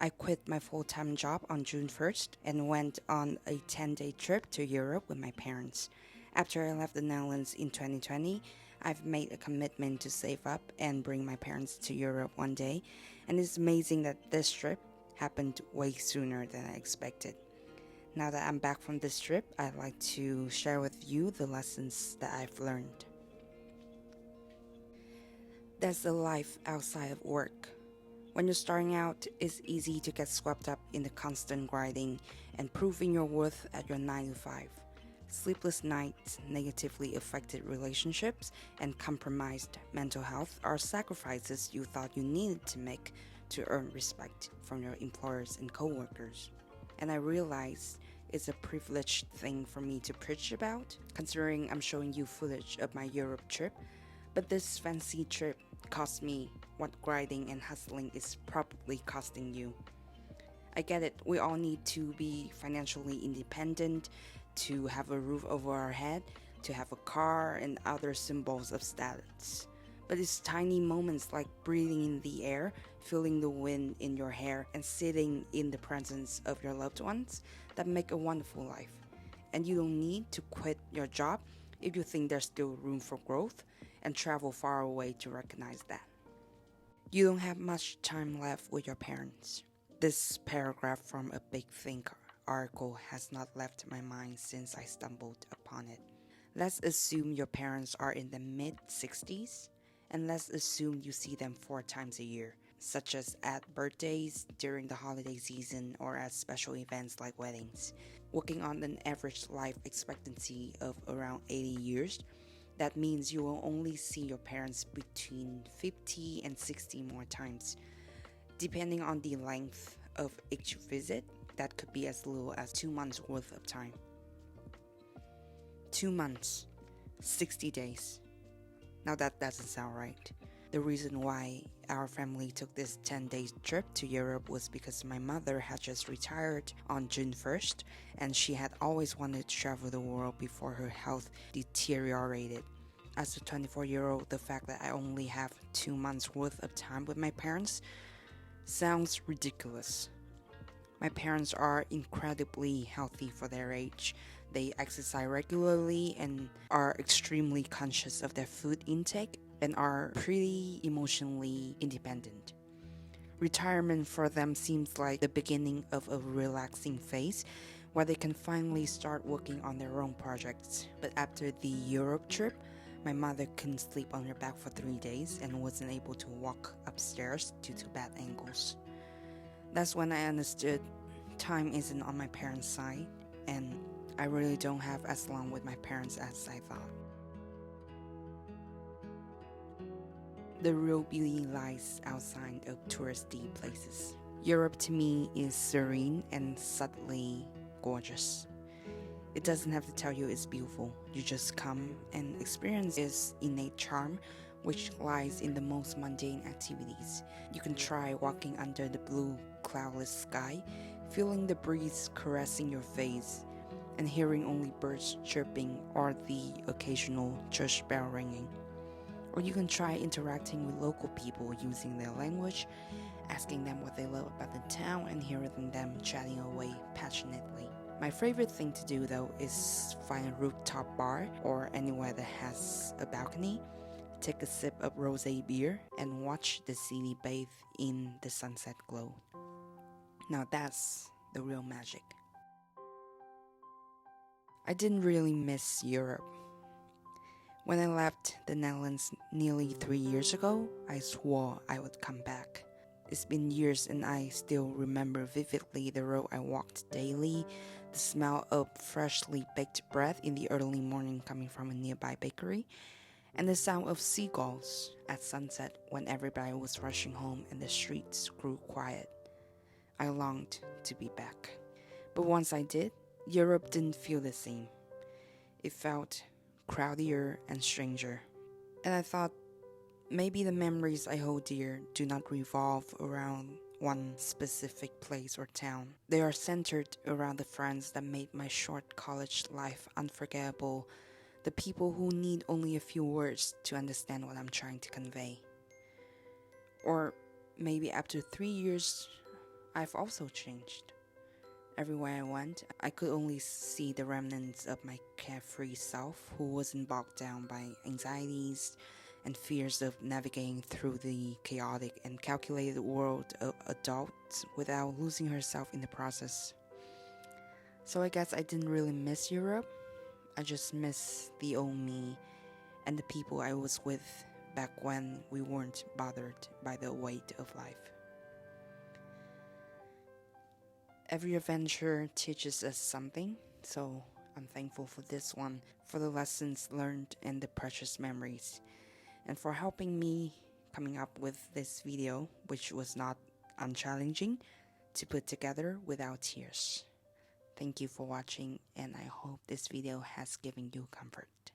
I quit my full-time job on June 1st and went on a 10-day trip to Europe with my parents. After I left the Netherlands in 2020, I've made a commitment to save up and bring my parents to Europe one day, and it's amazing that this trip happened way sooner than I expected. Now that I'm back from this trip, I'd like to share with you the lessons that I've learned. There's a life outside of work. When you're starting out, it's easy to get swept up in the constant grinding and proving your worth at your 9 to 5. Sleepless nights, negatively affected relationships, and compromised mental health are sacrifices you thought you needed to make to earn respect from your employers and coworkers. And I realized it's a privileged thing for me to preach about, considering I'm showing you footage of my Europe trip. But this fancy trip cost me what grinding and hustling is probably costing you. I get it, we all need to be financially independent, to have a roof over our head, to have a car and other symbols of status. But it's tiny moments like breathing in the air, feeling the wind in your hair, and sitting in the presence of your loved ones that make a wonderful life. And you don't need to quit your job if you think there's still room for growth, and travel far away to recognize that. You don't have much time left with your parents. This paragraph from a Big Think article has not left my mind since I stumbled upon it. Let's assume your parents are in the mid-60s, and let's assume you see them 4 times a year, such as at birthdays, during the holiday season, or at special events like weddings. Working on an average life expectancy of around 80 years, that means you will only see your parents between 50 and 60 more times. Depending on the length of each visit, that could be as little as 2 months worth of time. 2 months, 60 days. Now that doesn't sound right. The reason why our family took this 10-day trip to Europe was because my mother had just retired on June 1st, and she had always wanted to travel the world before her health deteriorated. As a 24-year-old, the fact that I only have 2 months worth of time with my parents sounds ridiculous. My parents are incredibly healthy for their age. They exercise regularly and are extremely conscious of their food intake and are pretty emotionally independent. Retirement for them seems like the beginning of a relaxing phase where they can finally start working on their own projects. But after the Europe trip, my mother couldn't sleep on her back for 3 days and wasn't able to walk upstairs due to bad ankles. That's when I understood time isn't on my parents' side, and I really don't have as long with my parents as I thought. The real beauty lies outside of touristy places. Europe to me is serene and subtly gorgeous. It doesn't have to tell you it's beautiful. You just come and experience its innate charm, which lies in the most mundane activities. You can try walking under the blue, cloudless sky, feeling the breeze caressing your face, and hearing only birds chirping or the occasional church bell ringing. Or you can try interacting with local people using their language, asking them what they love about the town, and hearing them chatting away passionately. My favorite thing to do though is find a rooftop bar or anywhere that has a balcony, take a sip of rosé beer, and watch the city bathe in the sunset glow. Now that's the real magic. I didn't really miss Europe. When I left the Netherlands nearly 3 years ago, I swore I would come back. It's been years and I still remember vividly the road I walked daily, the smell of freshly baked bread in the early morning coming from a nearby bakery, and the sound of seagulls at sunset when everybody was rushing home and the streets grew quiet. I longed to be back. But once I did, Europe didn't feel the same. It felt crowdier and stranger. And I thought, maybe the memories I hold dear do not revolve around one specific place or town. They are centered around the friends that made my short college life unforgettable, the people who need only a few words to understand what I'm trying to convey. Or maybe after 3 years, I've also changed. Everywhere I went, I could only see the remnants of my carefree self who wasn't bogged down by anxieties and fears of navigating through the chaotic and calculated world of adults without losing herself in the process. So I guess I didn't really miss Europe. I just miss the old me and the people I was with back when we weren't bothered by the weight of life. Every adventure teaches us something, so I'm thankful for this one, for the lessons learned and the precious memories, and for helping me coming up with this video, which was not unchallenging to put together without tears. Thank you for watching, and I hope this video has given you comfort.